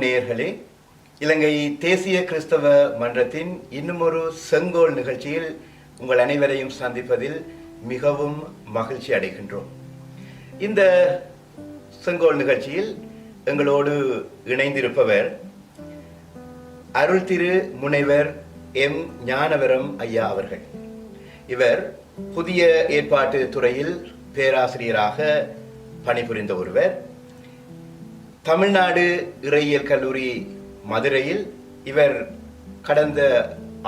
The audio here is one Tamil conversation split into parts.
நேயர்களே, இலங்கை தேசிய கிறிஸ்தவ மன்றத்தின் இன்னுமொரு செங்கோல் நிகழ்ச்சியில் உங்கள் அனைவரையும் சந்திப்பதில் மிகவும் மகிழ்ச்சி அடைகின்றோம். இந்த செங்கோல் நிகழ்ச்சியில் எங்களோடு இணைந்திருப்பவர் அருள் திரு முனைவர் எம் ஞானவரம் ஐயா அவர்கள். இவர் புதிய ஏற்பாட்டு துறையில் பேராசிரியராக பணிபுரிந்த ஒருவர். தமிழ்நாடு இறையியல் கல்லூரி மதுரையில் இவர் கடந்த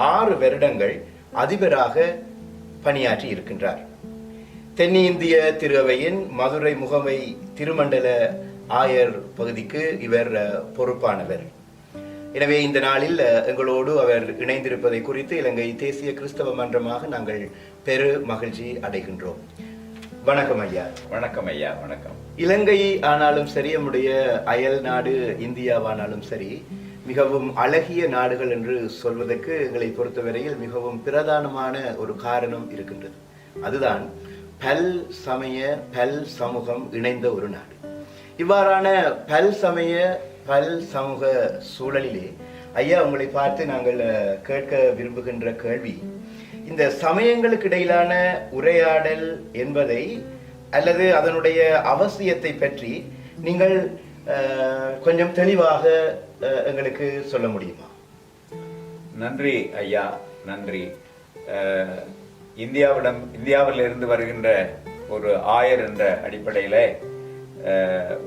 6 வருடங்கள் அதிபராக பணியாற்றி இருக்கின்றார். தென்னிந்திய திருஅவையின் மதுரை முகமை திருமண்டல ஆயர் பகுதிக்கு இவர் பொறுப்பானவர். எனவே இந்த நாளில் எங்களோடு அவர் இணைந்திருப்பதை குறித்து இலங்கை தேசிய கிறிஸ்தவ மன்றமாக நாங்கள் பெரு மகிழ்ச்சி அடைகின்றோம். வணக்கம் ஐயா. வணக்கம் ஐயா. வணக்கம். இலங்கை ஆனாலும் சரி, நம்முடைய அயல் நாடு இந்தியாவானாலும் சரி, மிகவும் அழகிய நாடுகள் என்று சொல்வதற்கு எங்களை பொறுத்தவரையில் மிகவும் பிரதானமான ஒரு காரணம் இருக்கின்றது. அதுதான் பல் சமய பல் சமூகம் இணைந்த ஒரு நாடு. இவ்வாறான பல் சமய பல் சமூக சூழலிலே ஐயா, உங்களை பார்த்து நாங்கள் கேட்க விரும்புகின்ற கேள்வி, இந்த சமயங்களுக்கு இடையிலான உரையாடல் என்பதை அல்லது அதனுடைய அவசியத்தை பற்றி நீங்கள் கொஞ்சம் தெளிவாக எங்களுக்கு சொல்ல முடியுமா? நன்றி ஐயா, நன்றி. இந்தியாவில் இருந்து வருகின்ற ஒரு ஆயர் என்ற அடிப்படையில்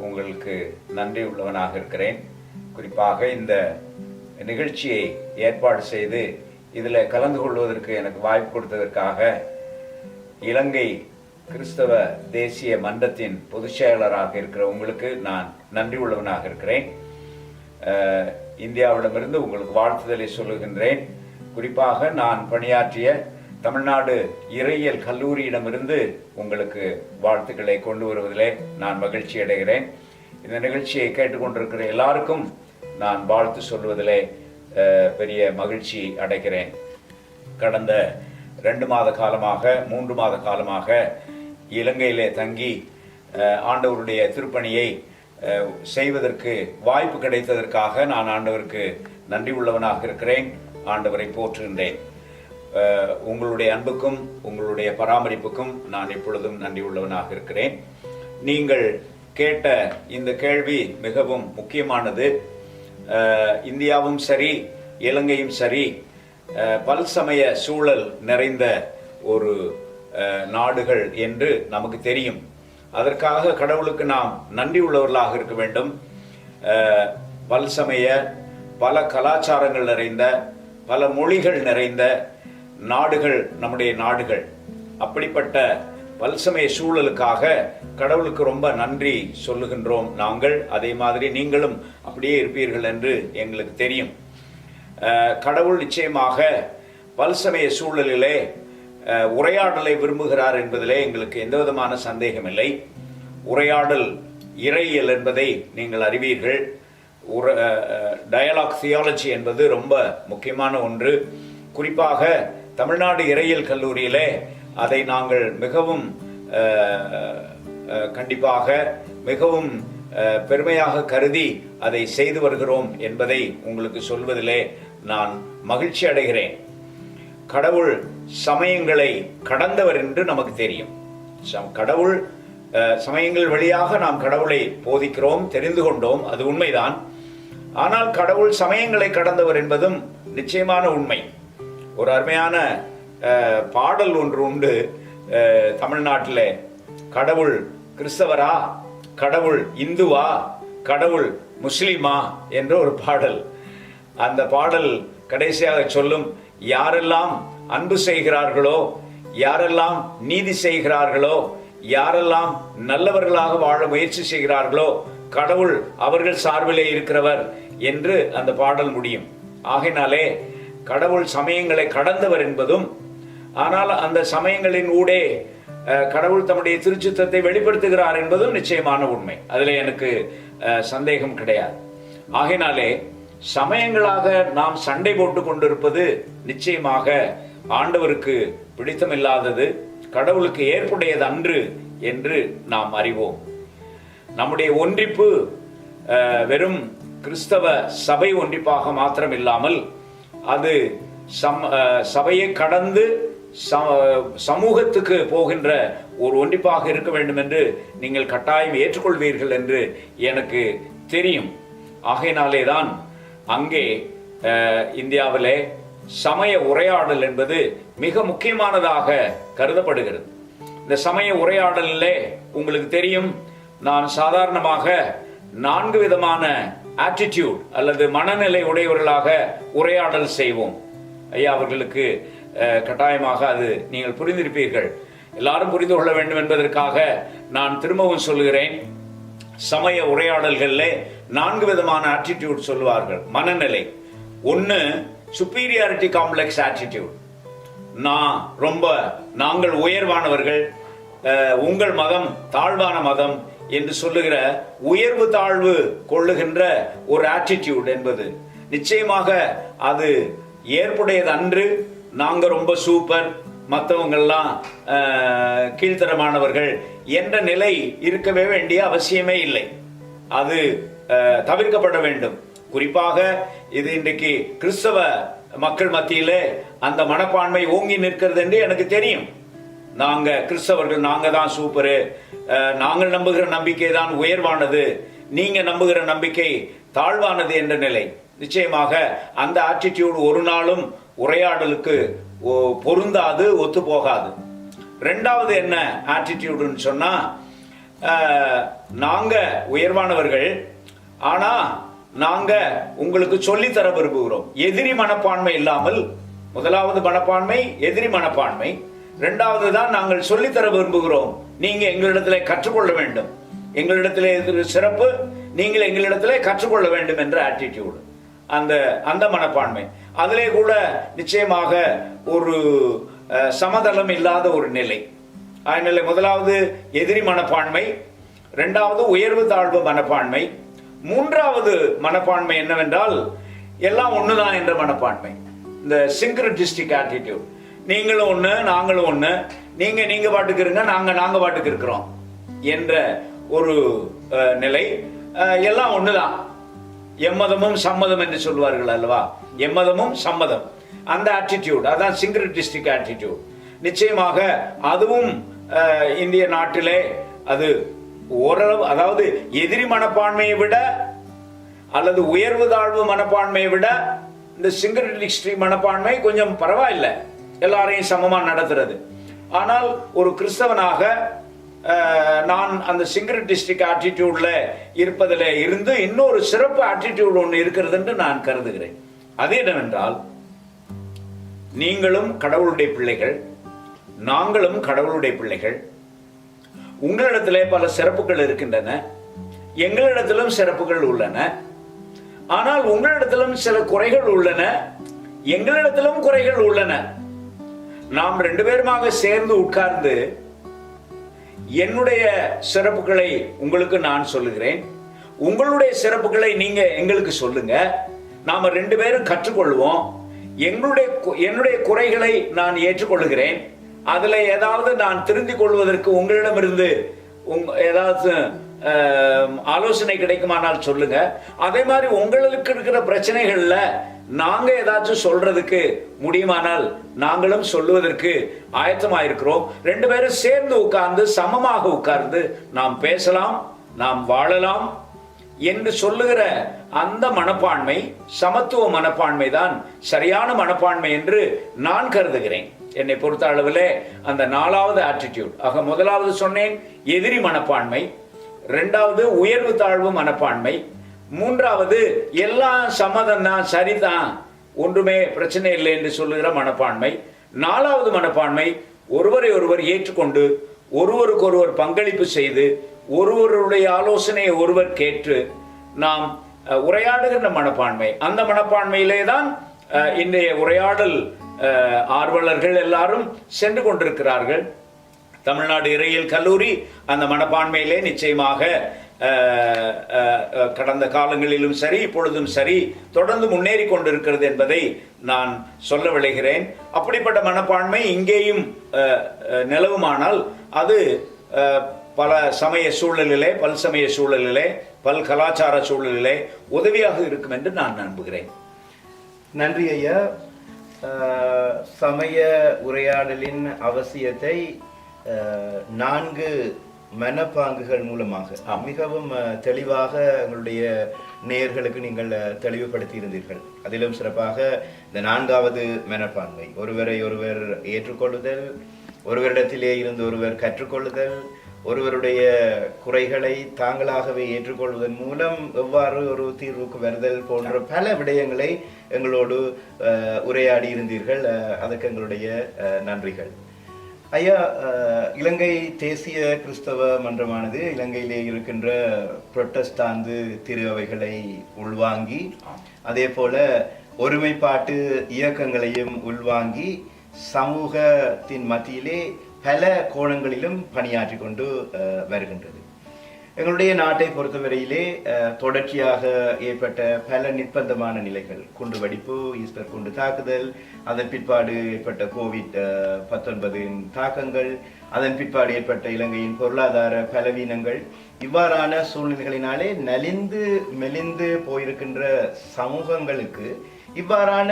உங்களுக்கு நன்றி உள்ளவனாக இருக்கிறேன். குறிப்பாக இந்த நிகழ்ச்சியை ஏற்பாடு செய்து இதில் கலந்து கொள்வதற்கு எனக்கு வாய்ப்பு கொடுத்ததற்காக இலங்கை கிறிஸ்தவ தேசிய மன்றத்தின் பொதுச் செயலராக இருக்கிற உங்களுக்கு நான் நன்றி உள்ளவனாக இருக்கிறேன். இந்தியாவிடமிருந்து உங்களுக்கு வாழ்த்துதலை சொல்லுகின்றேன். குறிப்பாக நான் பணியாற்றிய தமிழ்நாடு இறையியல் கல்லூரியிடமிருந்து உங்களுக்கு வாழ்த்துக்களை கொண்டு வருவதிலே நான் மகிழ்ச்சி அடைகிறேன். இந்த நிகழ்ச்சியை கேட்டுக்கொண்டிருக்கிற எல்லாருக்கும் நான் வாழ்த்து சொல்வதிலே பெரிய மகிழ்ச்சி அடைகிறேன். கடந்த 2 மாத காலமாக 3 மாத காலமாக இலங்கையிலே தங்கி ஆண்டவருடைய திருப்பணியை செய்வதற்கு வாய்ப்பு கிடைத்ததற்காக நான் ஆண்டவருக்கு நன்றி உள்ளவனாக இருக்கிறேன். ஆண்டவரை போற்றுகின்றேன். உங்களுடைய அன்புக்கும் உங்களுடைய பராமரிப்புக்கும் நான் எப்பொழுதும் நன்றி உள்ளவனாக இருக்கிறேன். நீங்கள் கேட்ட இந்த கேள்வி மிகவும் முக்கியமானது. இந்தியாவும் சரி, இலங்கையும் சரி, பல்சமய சூழல் நிறைந்த ஒரு நாடுகள் என்று நமக்கு தெரியும். அதற்காக கடவுளுக்கு நாம் நன்றி உள்ளவர்களாக இருக்க வேண்டும். பல்சமய பல கலாச்சாரங்கள் நிறைந்த பல மொழிகள் நிறைந்த நாடுகள் நம்முடைய நாடுகள். அப்படிப்பட்ட பல்சமய சூழலுக்காக கடவுளுக்கு ரொம்ப நன்றி சொல்லுகின்றோம் நாங்கள். அதே மாதிரி நீங்களும் அப்படியே இருப்பீர்கள் என்று எங்களுக்கு தெரியும். கடவுள் நிச்சயமாக பல்சமய சூழலிலே உரையாடலை விரும்புகிறார் என்பதிலே எங்களுக்கு எந்த விதமான சந்தேகம் இல்லை. உரையாடல் இறையியல் என்பதை நீங்கள் அறிவீர்கள். டயலாக் தியாலஜி என்பது ரொம்ப முக்கியமான ஒன்று. குறிப்பாக தமிழ்நாடு இறையியல் கல்லூரியிலே அதை நாங்கள் மிகவும் கண்டிப்பாக மிகவும் பெருமையாக கருதி அதை செய்து வருகிறோம் என்பதை உங்களுக்கு சொல்வதிலே நான் மகிழ்ச்சி அடைகிறேன். கடவுள் சமயங்களை கடந்தவர் என்று நமக்கு தெரியும். கடவுள் சமயங்கள் வழியாக நாம் கடவுளை போதிக்கிறோம், தெரிந்து கொண்டோம், அது உண்மைதான். ஆனால் கடவுள் சமயங்களை கடந்தவர் என்பதும் நிச்சயமான உண்மை. ஒரு அருமையான பாடல் ஒன்று உண்டு தமிழ்நாட்டில். கடவுள் கிறிஸ்தவரா, கடவுள் இந்துவா, கடவுள் முஸ்லிமா என்ற ஒரு பாடல். அந்த பாடல் கடைசியாக சொல்லும், யாரெல்லாம் அன்பு செய்கிறார்களோ, யாரெல்லாம் நீதி செய்கிறார்களோ, யாரெல்லாம் நல்லவர்களாக வாழ முயற்சி செய்கிறார்களோ, கடவுள் அவர்கள் சார்பிலே இருக்கிறவர் என்று அந்த பாடல் முடியும். ஆகையினாலே கடவுள் சமயங்களை கடந்தவர் என்பதும், ஆனால் அந்த சமயங்களின் ஊடே கடவுள் தம்முடைய திருச்சித்தத்தை வெளிப்படுத்துகிறார் என்பதும் நிச்சயமான உண்மை. அதில் எனக்கு சந்தேகம் கிடையாது. ஆகையினாலே சமயங்களாக நாம் சண்டை போட்டு கொண்டிருப்பது நிச்சயமாக ஆண்டவருக்கு பிடித்தமில்லாதது, கடவுளுக்கு ஏற்புடையது அன்று என்று நாம் அறிவோம். நம்முடைய ஒன்றிப்பு வெறும் கிறிஸ்தவ சபை ஒன்றிப்பாக மாத்திரம் இல்லாமல் அது சபையை கடந்து சமூகத்துக்கு போகின்ற ஒரு ஒன்றிப்பாக இருக்க வேண்டும் என்று நீங்கள் கட்டாயம் ஏற்றுக்கொள்வீர்கள் என்று எனக்கு தெரியும். ஆகையினாலே தான் அங்கே இந்தியாவிலே சமய உரையாடல் என்பது மிக முக்கியமானதாக கருதப்படுகிறது. இந்த சமய உரையாடலிலே உங்களுக்கு தெரியும், நான் சாதாரணமாக 4 விதமான ஆட்டிடியூட் அல்லது மனநிலை உடையவர்களாக உரையாடல் செய்வோம். ஐயா அவர்களுக்கு கட்டாயமாக அது நீங்கள் புரிந்திருப்பீர்கள். எல்லாரும் புரிந்து கொள்ள வேண்டும் என்பதற்காக நான் திரும்பவும் சொல்லுகிறேன். சமய உரையாடல்களில் 4 விதமான ஆட்டிடியூட் சொல்லுவார்கள். மனநிலை ஒன்று சுப்பீரியாரிட்டி காம்ப்ளெக்ஸ் ஆட்டிடியூட். நாங்கள் உயர்வானவர்கள், உங்கள் மதம் தாழ்வான மதம் என்று சொல்லுகிற உயர்வு தாழ்வு கொள்ளுகின்ற ஒரு ஆட்டிடியூட் என்பது நிச்சயமாக அது ஏற்புடையது அன்று. நாங்க ரொம்ப சூப்பர், மற்றவங்கள்லாம் கீழ்த்தரமானவர்கள் என்ற நிலை இருக்கவே வேண்டிய அவசியமே இல்லை. அது தவிர்க்கப்பட வேண்டும். குறிப்பாக இது இன்றைக்கு கிறிஸ்தவ மக்கள் மத்தியிலே அந்த மனப்பான்மை ஓங்கி நிற்கிறது என்று எனக்கு தெரியும். நாங்க கிறிஸ்தவர்கள், நாங்க தான் சூப்பரு, நாங்கள் நம்புகிற நம்பிக்கை தான் உயர்வானது, நீங்க நம்புகிற நம்பிக்கை தாழ்வானது என்ற நிலை. நிச்சயமாக அந்த ஆட்டிடியூட் ஒரு நாளும் உரையாடலுக்கு பொருந்தாது, ஒத்து போகாது. ரெண்டாவது என்ன ஆட்டிடியூடுன்னு சொன்னா, நாங்க உயர்வானவர்கள், ஆனா நாங்க உங்களுக்கு சொல்லித்தர விரும்புகிறோம். எதிரி மனப்பான்மை இல்லாமல், முதலாவது மனப்பான்மை எதிரி மனப்பான்மை, இரண்டாவது தான் நாங்கள் சொல்லித்தர விரும்புகிறோம், நீங்க எங்களிடத்திலே கற்றுக்கொள்ள வேண்டும், எங்களிடத்திலே சிறப்பு, நீங்கள் எங்களிடத்திலே கற்றுக்கொள்ள வேண்டும் என்ற ஆட்டிடியூடு, அந்த மனப்பான்மை. அதிலே கூட நிச்சயமாக ஒரு சமதளம் இல்லாத ஒரு நிலை. அதனால முதலாவது எதிரி மனப்பான்மை, இரண்டாவது உயர்வு தாழ்வு மனப்பான்மை, மூன்றாவது மனப்பான்மை என்னவென்றால் எல்லாம் ஒண்ணுதான் என்ற மனப்பான்மை. இந்த சிங்க்ரட்டிஸ்டிக் ஆட்டிடியூட். நீங்களும் ஒண்ணு, நாங்களும் ஒண்ணு, நீங்க பாட்டுக்கு இருங்க, நாங்க பாட்டுக்கு இருக்கிறோம் என்ற ஒரு நிலை. எல்லாம் ஒண்ணுதான், எம்மதமும் சம்மதம் என்று சொல்வார்கள் அல்லவா, எம்மதமும் சம்மதம். அந்த ஆட்டிடியூட், அதான் சிங்க்ரட்டிஸ்டிக் ஆட்டிடியூட். நிச்சயமாக அதுவும் இந்திய நாட்டிலே அது ஓரளவு, அதாவது எதிரி மனப்பான்மையை விட அல்லது உயர்வு தாழ்வு மனப்பான்மையை விட இந்த சிங்க்ரட்டிஸ்டிக் மனப்பான்மை கொஞ்சம் பரவாயில்லை, எல்லாரையும் சமமா நடத்துறது. ஆனால் ஒரு கிறிஸ்தவனாக நான் அந்த சிங்க்ரட்டிஸ்டிக் ஆட்டிடியூட்ல இருப்பதில் இருந்து இன்னொரு சிறப்பு ஆட்டிடியூட் ஒன்று இருக்கிறது என்று நான் கருதுகிறேன். அது என்னவென்றால், நீங்களும் கடவுளுடைய பிள்ளைகள், நாங்களும் கடவுளுடைய பிள்ளைகள். உங்களிடத்திலே பல சிறப்புகள் இருக்கின்றன, எங்களிடத்திலும் சிறப்புகள் உள்ளன. ஆனால் உங்களிடத்திலும் சில குறைகள் உள்ளன, எங்களிடத்திலும் குறைகள் உள்ளன. நாம் 2 பேருமாக சேர்ந்து உட்கார்ந்து என்னுடைய சிறப்புகளை உங்களுக்கு நான் சொல்லுகிறேன், உங்களுடைய சிறப்புகளை நீங்க எங்களுக்கு சொல்லுங்க, நாம 2 பேரும் கற்றுக்கொள்வோம். என்னுடைய குறைகளை நான் ஏற்றுக்கொள்கிறேன், அதுல ஏதாவது நான் திருந்திக் கொள்வதற்கு உங்களிடமிருந்து ஏதாவது ஆலோசனை கிடைக்குமானால் சொல்லுங்க. அதே மாதிரி உங்களுக்கு இருக்கிற பிரச்சனைகள்ல நாங்க ஏதாச்சும் சொல்றதுக்கு முடியுமானால் நாங்களும் சொல்லுவதற்கு ஆயத்தமாயிருக்கிறோம். 2 பேரும் சேர்ந்து உட்கார்ந்து சமமாக உட்கார்ந்து நாம் பேசலாம், நாம் வாழலாம் என்று சொல்லுகிற அந்த மனப்பான்மை, சமத்துவ மனப்பான்மை தான் சரியான மனப்பான்மை என்று நான் கருதுகிறேன். என்னை பொறுத்த அளவில் அந்த 4வது ஆட்டிடியூட். ஆக முதலாவது சொன்னேன் எதிரி மனப்பான்மை, இரண்டாவது உயர்வு தாழ்வு மனப்பான்மை, மூன்றாவது எல்லாம் சம்மதம் தான், சரிதான், ஒன்றுமே பிரச்சனை இல்லை என்று சொல்லுகிற மனப்பான்மை, 4வது மனப்பான்மை ஒருவரை ஒருவர் ஏற்றுக்கொண்டு ஒருவருக்கொருவர் பங்களிப்பு செய்து ஒருவருடைய ஆலோசனையை ஒருவர் கேட்டு நாம் உரையாடுகின்ற மனப்பான்மை. அந்த மனப்பான்மையிலே தான் இன்றைய உரையாடல் ஆர்வலர்கள் எல்லாரும் சென்று கொண்டிருக்கிறார்கள். தமிழ்நாடு இறையியல் கல்லூரி அந்த மனப்பான்மையிலே நிச்சயமாக கடந்த காலங்களிலும் சரி இப்பொழுதும் சரி தொடர்ந்து முன்னேறி கொண்டிருக்கிறது என்பதை நான் சொல்ல விளைகிறேன். அப்படிப்பட்ட மனப்பான்மை இங்கேயும் நிலவுமானால் அது பல சமய சூழலிலே, பல்சமய சூழலிலே பல் கலாச்சார சூழலிலே உதவியாக இருக்கும் என்று நான் நம்புகிறேன். நன்றி ஐயா. சமய உரையாடலின் அவசியத்தை 4 மனப்பாங்குகள் மூலமாக மிகவும் தெளிவாக எங்களுடைய நேயர்களுக்கு நீங்கள் தெளிவுபடுத்தி இருந்தீர்கள். அதிலும் சிறப்பாக இந்த 4வது மனப்பான்மை, ஒருவரை ஒருவர் ஏற்றுக்கொள்ளுதல், ஒருவரிடத்திலே இருந்து ஒருவர் கற்றுக்கொள்ளுதல், ஒருவருடைய குறைகளை தாங்களாகவே ஏற்றுக்கொள்வதன் மூலம் எவ்வாறு ஒரு தீர்வுக்கு வருதல் போன்ற பல விடயங்களை எங்களோடு உரையாடி இருந்தீர்கள். அதற்கு எங்களுடைய நன்றிகள். ஐயா, இலங்கை தேசிய கிறிஸ்தவ மன்றமானது இலங்கையிலே இருக்கின்ற புரொட்டஸ்டாந்து திரு அவைகளை உள்வாங்கி, அதே போல ஒருமைப்பாட்டு இயக்கங்களையும் உள்வாங்கி சமூகத்தின் மத்தியிலே பல கோணங்களிலும் பணியாற்றி கொண்டு வருகின்றது. எங்களுடைய நாட்டை பொறுத்தவரையிலே தொடர்ச்சியாக ஏற்பட்ட பல நிர்பந்தமான நிலைகள், குண்டுவெடிப்பு, ஈஸ்டர் குண்டு தாக்குதல், அதன் பிற்பாடு ஏற்பட்ட COVID-19 தாக்கங்கள், அதன் பிற்பாடு ஏற்பட்ட இலங்கையின் பொருளாதார பலவீனங்கள், இவ்வாறான சூழ்நிலைகளினாலே நலிந்து மெலிந்து போயிருக்கின்ற சமூகங்களுக்கு இவ்வாறான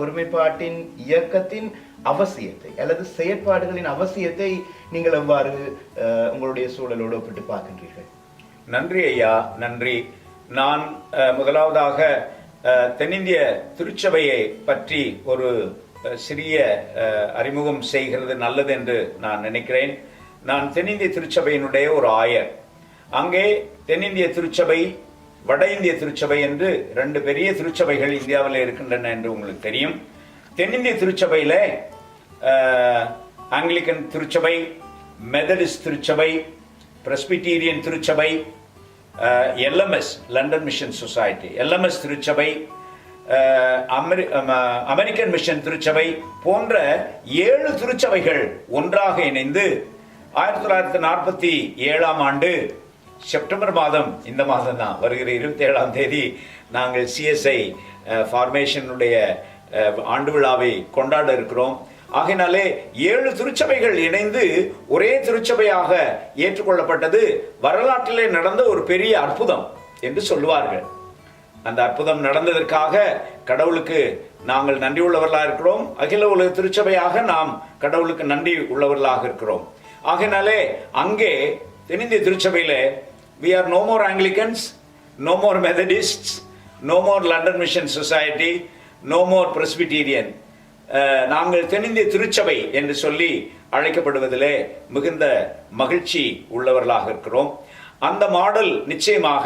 ஒருமைப்பாட்டின் இயக்கத்தின் அவசியத்தை அல்லது செயற்பாடுகளின் அவசியத்தை நீங்கள் எவ்வாறு உங்களுடைய சூழலோடு ஒப்பிட்டு பார்க்கின்றீர்கள்? நன்றி ஐயா, நன்றி. நான் முதலாவதாக தென்னிந்திய திருச்சபையை பற்றி ஒரு சிறிய அறிமுகம் செய்கிறது நல்லது என்று நான் நினைக்கிறேன். நான் தென்னிந்திய திருச்சபையினுடைய ஒரு ஆயர். அங்கே தென்னிந்திய திருச்சபை, வட இந்திய திருச்சபை என்று 2 பெரிய திருச்சபைகள் இந்தியாவில் இருக்கின்றன என்று உங்களுக்கு தெரியும். தென்னிந்திய திருச்சபையில ஆங்கிலிக்கன் திருச்சபை, மெதடிஸ்ட் திருச்சபை, பிரஸ்பிட்டீரியன் திருச்சபை, LMS London mission society, LMS திருச்சபை, அமெரிக்கன் மிஷன் திருச்சபை போன்ற 7 திருச்சபைகள் ஒன்றாக இணைந்து 1947ஆம் ஆண்டு செப்டம்பர் மாதம், இந்த மாதம் தான் வருகிற 27ஆம் தேதி நாங்கள் CSI ஃபார்மேஷனுடைய ஆண்டு விழாவை கொண்டாட இருக்கிறோம். ஆகையினாலே 7 திருச்சபைகள் இணைந்து ஒரே திருச்சபையாக ஏற்றுக்கொள்ளப்பட்டது வரலாற்றிலே நடந்த ஒரு பெரிய அற்புதம் என்று சொல்லுவார்கள். அந்த அற்புதம் நடந்ததற்காக கடவுளுக்கு நாங்கள் நன்றி உள்ளவர்களாக இருக்கிறோம். அகில உலக திருச்சபையாக நாம் கடவுளுக்கு நன்றி உள்ளவர்களாக இருக்கிறோம். ஆகையினாலே அங்கே தென்னிந்திய திருச்சபையிலே we are no more Anglicans, no more Methodists, no more London Mission Society, no more Presbyterian. நாங்கள் தென்னிந்திய திருச்சபை என்று சொல்லி அழைக்கப்படுவதிலே மிகுந்த மகிழ்ச்சி உள்ளவர்களாக இருக்கிறோம். அந்த மாடல் நிச்சயமாக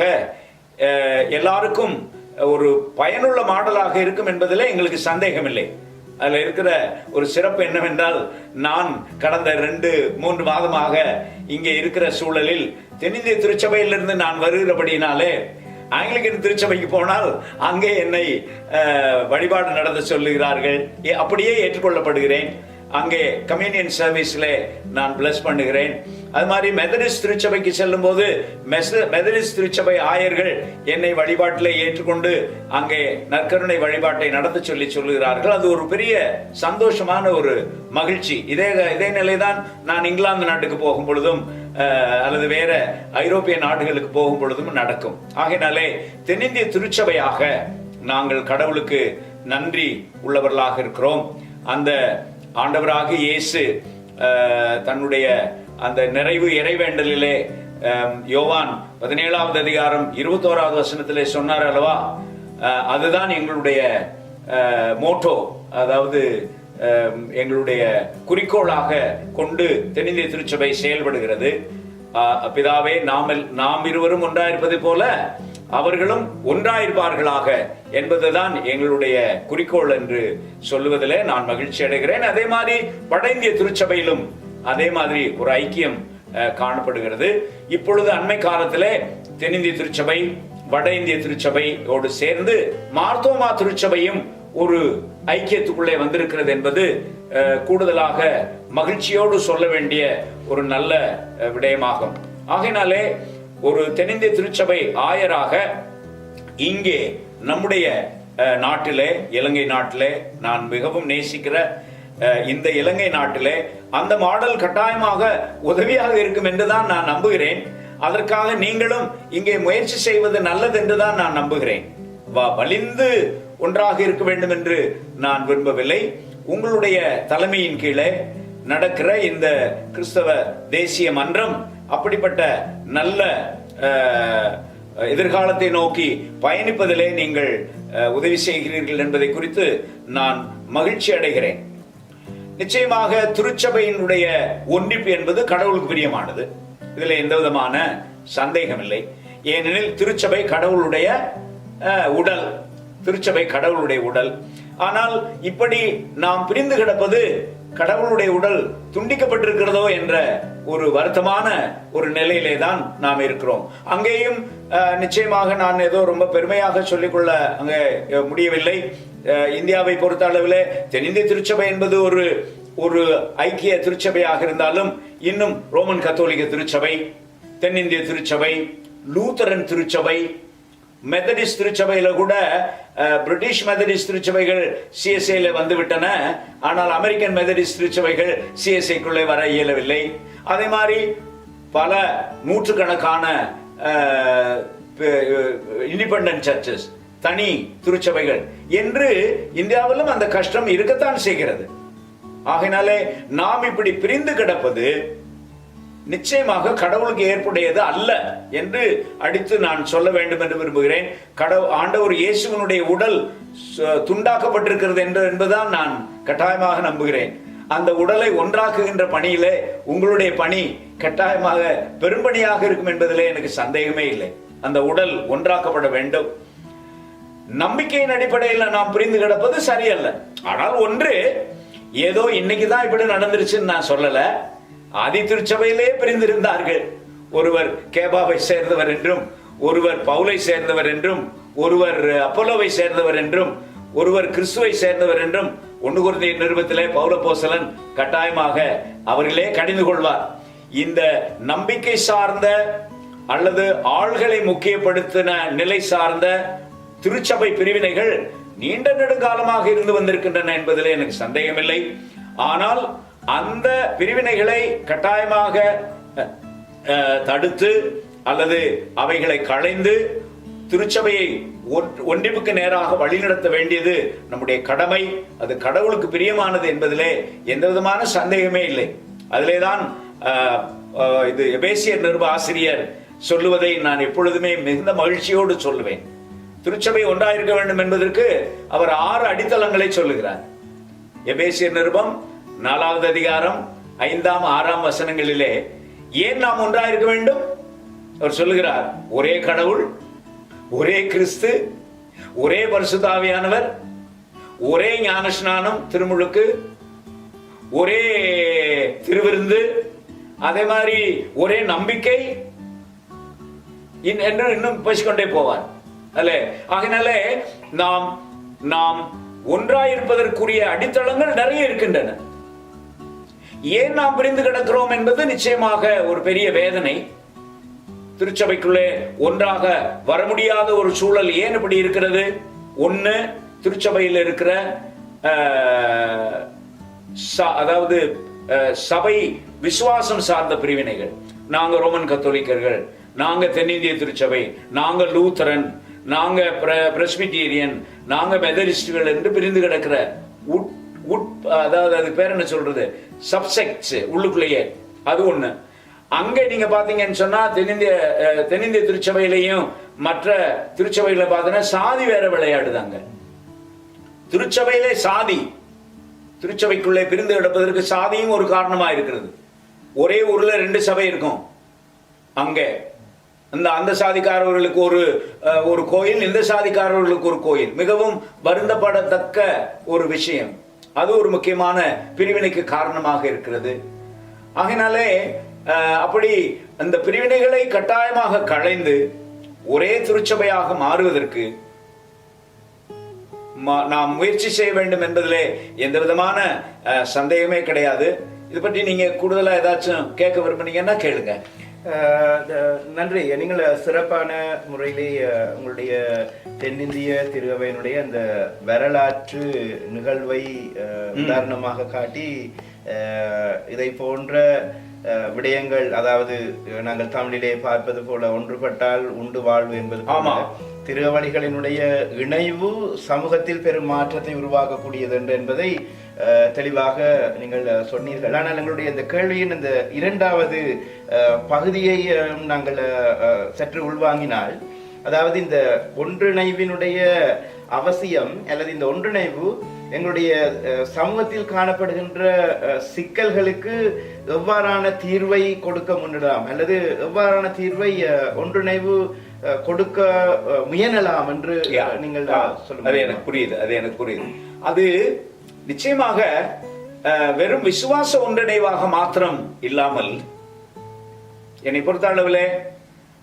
எல்லாருக்கும் ஒரு பயனுள்ள மாடலாக இருக்கும் என்பதிலே எங்களுக்கு சந்தேகமில்லை. அதில் இருக்கிற ஒரு சிறப்பு என்னவென்றால், நான் கடந்த 2-3 மாதமாக இங்கே இருக்கிற சூழலில் தென்னிந்திய திருச்சபையிலிருந்து நான் வருகிறபடினாலே ஆங்கிலிக்கன் திருச்சபைக்கு போனால் அங்கே என்னை வழிபாடு நடத்த சொல்லுகிறார்கள். அப்படியே ஏற்றுக்கொள்ளப்படுகிறேன். அங்கே கம்யூனியன் சர்வீஸ்ல நான் பிளஸ் பண்ணுகிறேன். அது மாதிரி மெதடிஸ்ட் திருச்சபைக்கு செல்லும் போது மெதடிஸ்ட் திருச்சபை ஆயர்கள் என்னை வழிபாட்டிலே ஏற்றுக்கொண்டு அங்கே நற்கருணை வழிபாட்டை நடத்த சொல்லுகிறார்கள். அது ஒரு பெரிய சந்தோஷமான ஒரு மகிழ்ச்சி. இதே நிலைதான் நான் இங்கிலாந்து நாட்டுக்கு போகும் பொழுதும் அல்லது வேற ஐரோப்பிய நாடுகளுக்கு போகும் பொழுதும் நடக்கும். ஆகையினாலே தென்னிந்திய திருச்சபையாக நாங்கள் கடவுளுக்கு நன்றி உள்ளவர்களாக இருக்கிறோம். அந்த ஆண்டவராக இயேசு தன்னுடைய அந்த நிறைவு இறைவேண்டலிலே யோவான் 17ஆவது அதிகாரம் 21ஆவது வசனத்திலே சொன்னார் அல்லவா, அதுதான் எங்களுடைய மோட்டோ, அதாவது எங்களுடைய குறிக்கோளாக கொண்டு தென்னிந்திய திருச்சபை செயல்படுகிறது. பிதாவே, நாம் இருவரும் ஒன்றாயிருப்பதை போல அவர்களும் ஒன்றாயிருப்பார்களாக என்பதுதான் எங்களுடைய குறிக்கோள் என்று சொல்லுவதிலே நான் மகிழ்ச்சி அடைகிறேன். அதே மாதிரி வட இந்திய திருச்சபையிலும் அதே மாதிரி ஒரு ஐக்கியம் காணப்படுகிறது. இப்பொழுது அண்மை காலத்திலே தென்னிந்திய திருச்சபை வட இந்திய திருச்சபையோடு சேர்ந்து மார்த்தோமா திருச்சபையும் ஒரு ஐக்கியத்துக்குள்ளே வந்திருக்கிறது என்பது கூடுதலாக மகிழ்ச்சியோடு சொல்ல வேண்டிய ஒரு நல்ல விடயமாகும். ஆகையினாலே ஒரு தென்னிந்திய திருச்சபை ஆயராக இங்கே நம்முடைய நாட்டிலே, இலங்கை நாட்டிலே, நான் மிகவும் நேசிக்கிற இந்த இலங்கை நாட்டிலே அந்த மாடல் கட்டாயமாக உதவியாக இருக்கும் என்றுதான் நான் நம்புகிறேன். அதற்காக நீங்களும் இங்கே முயற்சி செய்வது நல்லது என்றுதான் நான் நம்புகிறேன். வலிந்து ஒன்றாக இருக்க வேண்டும் என்று நான் விரும்பவில்லை. உங்களுடைய தலைமையின் கீழே நடக்கிற இந்த கிறிஸ்தவ தேசிய மன்றம் அப்படிப்பட்ட நல்ல எதிர்காலத்தை நோக்கி பயணிப்பதிலே நீங்கள் உதவி செய்கிறீர்கள் என்பதை குறித்து நான் மகிழ்ச்சி அடைகிறேன். நிச்சயமாக திருச்சபையினுடைய ஒன்றிப்பு என்பது கடவுளுக்கு பிரியமானது. இதுல எந்த விதமான சந்தேகம் இல்லை. ஏனெனில் திருச்சபை கடவுளுடைய உடல், திருச்சபை கடவுளுடைய உடல். ஆனால் இப்படி நாம் பிரிந்து கிடப்பது கடவுளுடைய உடல் துண்டிக்கப்பட்டிருக்கிறதோ என்ற ஒரு வருத்தமான ஒரு நிலையிலே தான் நாம் இருக்கிறோம். அங்கேயும் நிச்சயமாக நான் ஏதோ ரொம்ப பெருமையாக சொல்லிக்கொள்ள அங்கே முடியவில்லை. இந்தியாவை பொறுத்த அளவில் தென்னிந்திய திருச்சபை என்பது ஒரு ஐக்கிய திருச்சபையாக இருந்தாலும் இன்னும் ரோமன் கத்தோலிக்க திருச்சபை, தென்னிந்திய திருச்சபை, லூத்தரன் திருச்சபை, மெத்தடிஸ்ட் திருச்சபையில கூட பிரிட்டிஷ் மெத்தடிஸ்ட் திருச்சபைகள் சிஎஸ்ஐல வந்துவிட்டன. ஆனால் அமெரிக்கன் மெத்தடிஸ்ட் திருச்சபைகள் சிஎஸ்ஐக்குள்ளே வர இயலவில்லை. அதே மாதிரி பல நூற்றுக்கணக்கான இண்டிபெண்டன்ட் சர்ச்சஸ், தனி திருச்சபைகள் என்று இந்தியாவிலும் அந்த கஷ்டம் இருக்கத்தான் செய்கிறது. ஆகையினாலே நாம் இப்படி பிரிந்து கிடப்பது நிச்சயமாக கடவுளுக்கு ஏற்புடையது அல்ல என்று அடித்து நான் சொல்ல வேண்டும் என்று விரும்புகிறேன். ஆண்டவர் இயேசுவினுடைய உடல் துண்டாக்கப்பட்டிருக்கிறது என்பதுதான் நான் கட்டாயமாக நம்புகிறேன். அந்த உடலை ஒன்றாக்குகின்ற பணியிலே உங்களுடைய பணி கட்டாயமாக பெரும்பணியாக இருக்கும் என்பதிலே எனக்கு சந்தேகமே இல்லை. அந்த உடல் ஒன்றாக்கப்பட வேண்டும். நம்பிக்கையின் அடிப்படையில் நாம் புரிந்து கிடப்பது சரியல்ல. ஆனால் ஒன்று, ஏதோ இன்னைக்குதான் இப்படி நடந்துருச்சுன்னு நான் சொல்லல. ஆதி திருச்சபையிலே பிரிந்திருந்தார்கள். ஒருவர் கேபாவை சேர்ந்தவர் என்றும், ஒருவர் பவுலை சேர்ந்தவர் என்றும், ஒருவர் அப்போலோவை சேர்ந்தவர் என்றும், ஒருவர் கிறிஸ்துவை சேர்ந்தவர் என்றும் 1 கொரிந்தியர் நிருபத்திலே பவுலப்போஸ்தலன் கட்டாயமாக அவர்களே கடிந்து கொள்வார். இந்த நம்பிக்கை சார்ந்த அல்லது ஆள்களை முக்கியப்படுத்தின நிலை சார்ந்த திருச்சபை பிரிவினைகள் நீண்ட நெடுங்காலமாக இருந்து வந்திருக்கின்றன என்பதிலே எனக்கு சந்தேகமில்லை. ஆனால் அந்த பிரிவினைகளை கட்டாயமாக தடுத்து அல்லது அவைகளை களைந்து திருச்சபையை ஒன்றிப்புக்கு நேராக வழிநடத்த வேண்டியது நம்முடைய கடமை. அது கடவுளுக்கு பிரியமானது என்பதிலே எந்த விதமான சந்தேகமே இல்லை. அதிலேதான் இது எபேசியர் நிருப ஆசிரியர் சொல்லுவதை நான் எப்பொழுதுமே மிகுந்த மகிழ்ச்சியோடு சொல்லுவேன். திருச்சபை ஒன்றாயிருக்க வேண்டும் என்பதற்கு அவர் 6 அடித்தளங்களை சொல்லுகிறார். எபேசியர் நிருபம் 4வது அதிகாரம் 5ஆம் 6ஆம் வசனங்களிலே ஏன் நாம் ஒன்றாயிருக்க வேண்டும் அவர் சொல்லுகிறார். ஒரே கடவுள், ஒரே கிறிஸ்து, ஒரே பரிசுத்த ஆவியானவர், ஒரே ஞானஸ்நானம் திருமுழுக்கு, ஒரே திருவிருந்து, அதே மாதிரி ஒரே நம்பிக்கை என்று இன்னும் பேசிக்கொண்டே போவார். அல்ல, ஆகினாலே நாம் ஒன்றாயிருப்பதற்குரிய அடித்தளங்கள் நிறைய இருக்கின்றன. ஏன் நாம் பிரிந்து கிடக்கிறோம் என்பது நிச்சயமாக ஒரு பெரிய வேதனை. திருச்சபைக்குள்ளே ஒன்றாக வர முடியாத ஒரு சூழல் ஏன் இப்படி இருக்கிறது? ஒன்னு, திருச்சபையில் இருக்கிற அதாவது சபை விசுவாசம் சார்ந்த பிரிவினைகள். நாங்க ரோமன் கத்தோலிக்கர்கள், நாங்க தென்னிந்திய திருச்சபை, நாங்க லூத்தரன், நாங்க பிரஸ்பிட்டீரியன், நாங்க மெதடிஸ்டுகள் என்று பிரிந்து கிடக்கிற அதாவது அது பேர் என்ன சொல்றது, சப்செக்ட்ஸ் உள்ளுக்குள்ளேயே, அது ஒண்ணு. அங்க நீங்க பாத்தீங்கன்னு சொன்னா தென்னிந்திய திருச்சபையிலையும் மற்ற திருச்சபையில பாத்தீங்கன்னா சாதி வேற விளையாடுதாங்க. திருச்சபையிலே சாதி, திருச்சபைக்குள்ளே பிரிந்து கிடப்பதற்கு சாதியும் ஒரு காரணமா இருக்கிறது. ஒரே ஊர்ல 2 சபை இருக்கும். அங்க அந்த சாதிக்காரர்களுக்கு ஒரு கோயில், இந்த சாதிக்காரர்களுக்கு ஒரு கோயில். மிகவும் வருந்தப்படத்தக்க ஒரு விஷயம். அது ஒரு முக்கியமான பிரிவினைக்கு காரணமாக இருக்கிறது. ஆகினாலே அப்படி அந்த பிரிவினைகளை கட்டாயமாக களைந்து ஒரே திருச்சபையாக மாறுவதற்கு நாம் முயற்சி செய்ய வேண்டும் என்பதிலே எந்த விதமான சந்தேகமே கிடையாது. இது பற்றி நீங்க கூடுதலா ஏதாச்சும் கேட்க விரும்புனீங்கன்னா கேளுங்க. நன்றி. நீங்கள் சிறப்பான முறையிலே உங்களுடைய தென்னிந்திய திருவையினுடைய அந்த வரலாற்று நிகழ்வை உதாரணமாக காட்டி இதை போன்ற விடயங்கள், அதாவது நாங்கள் தமிழிலே பார்ப்பது போல ஒன்றுபட்டால் உண்டு வாழ்வு என்பது போல திருவழிகளினுடைய இணைவு சமூகத்தில் பெரும் மாற்றத்தை உருவாக்கக்கூடியது என்பதை தெளிவாக நீங்கள் சொன்னீர்கள். ஆனால் எங்களுடைய இந்த கேள்வியின் இந்த இரண்டாவது பகுதியை நாங்கள் சற்று உள்வாங்கினால், அதாவது இந்த ஒன்றிணைவினுடைய அவசியம் அல்லது இந்த ஒன்றிணைவு எங்களுடைய சமூகத்தில் காணப்படுகின்ற சிக்கல்களுக்கு எவ்வாறான தீர்வை கொடுக்க முன்னிடலாம் அல்லது எவ்வாறான தீர்வை ஒன்றிணைவு கொடுக்க முயலலாம் என்று நீங்கள் சொல்லுங்க. அது எனக்கு புரியுது. அது நிச்சயமாக வெறும் விசுவாச ஒன்றிணைவாக மாத்திரம் இல்லாமல், என்னை பொறுத்த அளவில்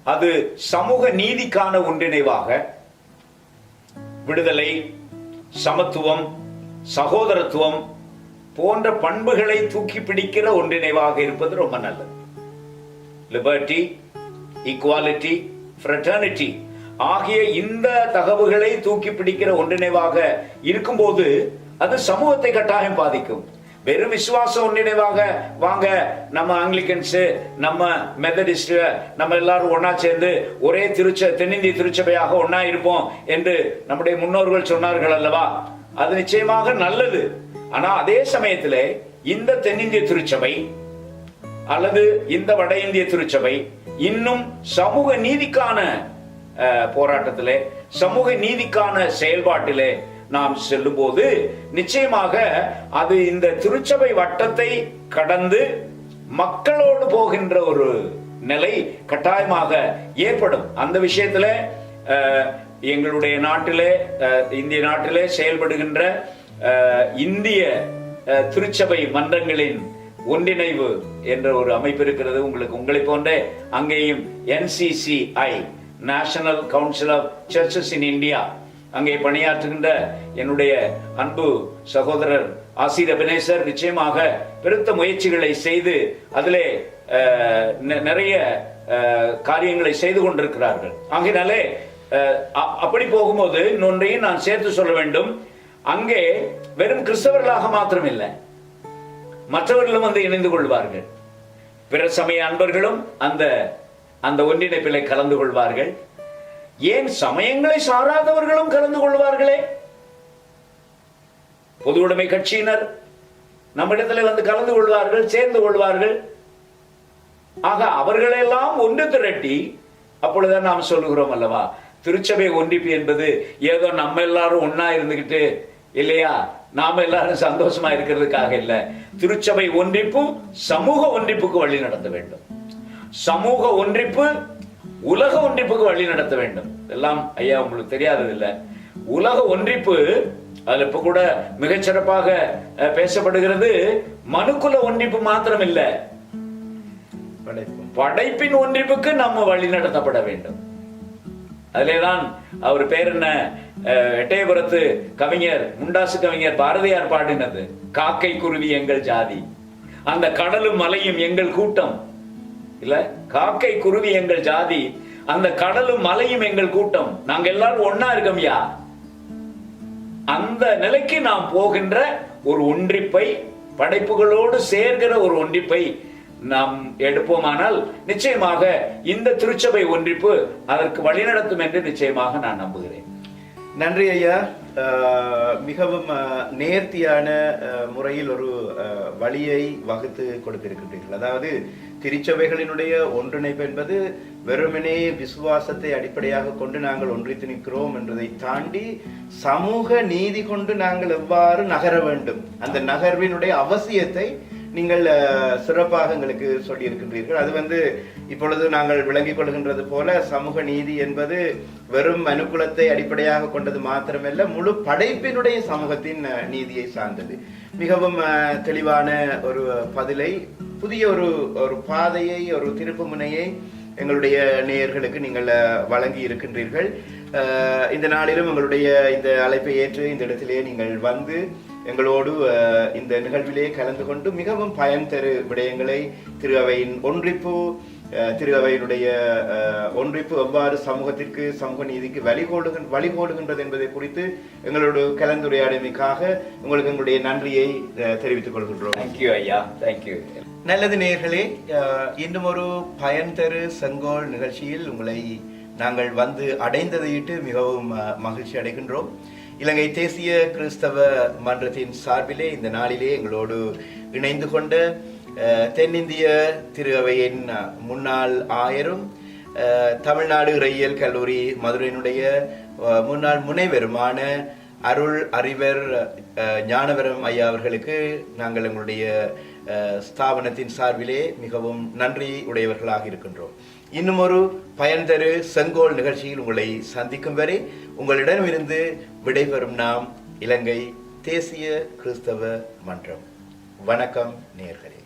அது சமூக நீதிக்கான ஒன்றிணைவாக, விடுதலை, சமத்துவம், சகோதரத்துவம் போன்ற பண்புகளை தூக்கி பிடிக்கிற ஒன்றிணைவாக இருப்பது ரொம்ப நல்லது. லிபர்ட்டி, ஈக்குவாலிட்டி, ஃப்ரெட்டர்னிட்டி ஆகிய இந்த தகவுகளை தூக்கி பிடிக்கிற ஒன்றிணைவாக இருக்கும்போது அது சமூகத்தை கட்டாயம் பாதிக்கும். வெறும் விசுவாச ஒன்றிணைவாக வாங்க நம்ம ஆங்கிலிக்கன்ஸ், நம்ம மெத்தடிஸ்ட், நம்ம எல்லாரும் ஒன்னா சேர்ந்து ஒரே தென்னிந்திய திருச்சபையாக ஒன்னா இருப்போம் என்று நம்முடைய முன்னோர்கள் சொன்னார்கள் அல்லவா, அது நிச்சயமாக நல்லது. ஆனா அதே சமயத்தில் இந்த தென்னிந்திய திருச்சபை அல்லது இந்த வட இந்திய திருச்சபை இன்னும் சமூக நீதிக்கான போராட்டத்திலே, சமூக நீதிக்கான செயல்பாட்டிலே நாம் செல்லும் போது நிச்சயமாக அது இந்த திருச்சபை வட்டத்தை கடந்து மக்களோடு போகின்ற ஒரு நிலை கட்டாயமாக ஏற்படும். அந்த விஷயத்துல எங்களுடைய நாட்டிலே, இந்திய நாட்டிலே செயல்படுகின்ற இந்திய திருச்சபை மன்றங்களின் ஒன்றிணைவு என்ற ஒரு அமைப்பு இருக்கிறது. உங்களை போன்ற அங்கேயும் NCCI, national council of churches in India, அங்கே பணியாற்றுகின்ற என்னுடைய அன்பு சகோதரர் ஆசிர் அபினேசர் நிச்சயமாக பெருத்த முயற்சிகளை செய்து அதிலே நிறைய காரியங்களை செய்து கொண்டிருக்கிறார்கள். ஆகையினாலே அப்படி போகும்போது இன்னொன்றையும் நான் சேர்த்து சொல்ல வேண்டும். அங்கே வெறும் கிறிஸ்தவர்களாக மாத்திரம் இல்லை, மற்றவர்களும் வந்து இணைந்து கொள்வார்கள். பிற சமய அன்பர்களும் அந்த ஒன்றிணைப்பிலே கலந்து கொள்வார்கள். ஏன் சமயங்களை சாராதவர்களும் கலந்து கொள்வார்களே. பொது உடைமை கட்சியினர் நம்மிடத்தில் வந்து கலந்து கொள்வார்கள், சேர்ந்து கொள்வார்கள். ஆக அவர்களெல்லாம் ஒன்று திரட்டி அப்பொழுதுதான் நாம் சொல்லுகிறோம் அல்லவா, திருச்சபை ஒன்றிப்பு என்பது ஏதோ நம்ம எல்லாரும் ஒன்னா இருந்துகிட்டு இல்லையா, நாம எல்லாரும் சந்தோஷமா இருக்கிறதுக்காக இல்ல. திருச்சபை ஒன்றிப்பு சமூக ஒன்றிப்புக்கு வழி நடத்த வேண்டும். சமூக ஒன்றிப்பு உலக ஒன்றிப்புக்கு வழி நடத்த வேண்டும். எல்லாம் ஐயா உங்களுக்கு தெரியாதது இல்ல, உலக ஒன்றிப்பு அதுல இப்ப கூட மிகச்சிறப்பாக பேசப்படுகிறது. மனுக்குல ஒன்றிப்பு மாத்திரம் இல்ல, படைப்பின் ஒன்றிப்புக்கு நம்ம வழி நடத்தப்பட வேண்டும். அதிலேதான் அவர் பேர் என்ன, எட்டயபுரத்து கவிஞர், முண்டாசு கவிஞர் பாரதியார் பாடினது, காக்கை குருவி எங்கள் ஜாதி, அந்த கடலும் மலையும் எங்கள் கூட்டம். இல்ல, காக்கை குருவி எங்கள் ஜாதி, அந்த கடலும் மலையும் எங்கள் கூட்டம், நாங்க எல்லாரும் ஒன்னா இருக்கோம்யா. அந்த நிலைக்கு நாம் போகின்ற ஒரு ஒன்றிப்பை, படைப்புகளோடு சேர்கிற ஒரு ஒன்றிப்பை நாம் எடுப்போமானால் நிச்சயமாக இந்த திருச்சபை ஒன்றிப்பு அதற்கு வழிநடத்தும் என்று நிச்சயமாக நான் நம்புகிறேன். நன்றி ஐயா. மிகவும் நேர்த்தியான முறையில் ஒரு வழியை வகுத்து கொடுத்திருக்கின்றீர்கள். அதாவது திருச்சபைகளினுடைய ஒன்றிணைப்பு என்பது வெறுமனே விசுவாசத்தை அடிப்படையாக கொண்டு நாங்கள் ஒன்றித்து நிற்கிறோம் என்பதை தாண்டி சமூக நீதி கொண்டு நாங்கள் எவ்வாறு நகர வேண்டும், அந்த நகர்வினுடைய அவசியத்தை நீங்கள் சிறப்பாக எங்களுக்கு சொல்லி இருக்கின்றீர்கள். அது இப்பொழுது நாங்கள் விளங்கிக் கொள்கின்றது போல சமூக நீதி என்பது வெறும் மனுக்குலத்தை அடிப்படையாக கொண்டது மாத்திரமல்ல, முழு படைப்பினுடைய சமூகத்தின் நீதியை சார்ந்தது. மிகவும் தெளிவான ஒரு பதிலை, புதிய ஒரு பாதையை, ஒரு திருப்பு முனையை எங்களுடைய நேயர்களுக்கு நீங்கள் வழங்கி இருக்கின்றீர்கள். இந்த நாளிலும் எங்களுடைய இந்த அழைப்பை ஏற்று இந்த இடத்திலே நீங்கள் வந்து எங்களோடு இந்த நிகழ்விலே கலந்து கொண்டு மிகவும் பயன் தரு விடயங்களை, திரு அவையின் ஒன்றிப்பு, திரு அவையினுடைய ஒன்றிப்பு எவ்வாறு சமூகத்திற்கு சமூக நீதிக்கு வழிகோடுகின்றது என்பதை குறித்து எங்களோட கலந்துரையாடமைக்காக உங்களுக்கு எங்களுடைய நன்றியை தெரிவித்துக் கொள்கின்றோம். தேங்க்யூ ஐயா, தேங்க்யூ. நல்லது நேயர்களே, இன்னும் ஒரு பயன் தரு செங்கோல் நிகழ்ச்சியில் உங்களை நாங்கள் வந்து அடைந்ததையிட்டு மிகவும் மகிழ்ச்சி அடைகின்றோம். இலங்கை தேசிய கிறிஸ்தவ மன்றத்தின் சார்பிலே இந்த நாளிலே எங்களோடு இணைந்து கொண்ட தென்னிந்திய திரு அவையின் முன்னாள் ஆயரும் தமிழ்நாடு இறையியல் கல்லூரி மதுரையினுடைய முன்னாள் முனைவருமான அருள் அறிவர் ஞானவரம் ஐயா அவர்களுக்கு நாங்கள் எங்களுடைய ஸ்தாபனத்தின் சார்பிலே மிகவும் நன்றி உடையவர்களாக இருக்கின்றோம். இன்னும் ஒரு பயன் தரு செங்கோல் நிகழ்ச்சியில் உங்களை சந்திக்கும் வரை உங்களிடமிருந்து விடைபெறும் நாம் இலங்கை தேசிய கிறிஸ்தவ மன்றம். வணக்கம் நேயர்களே.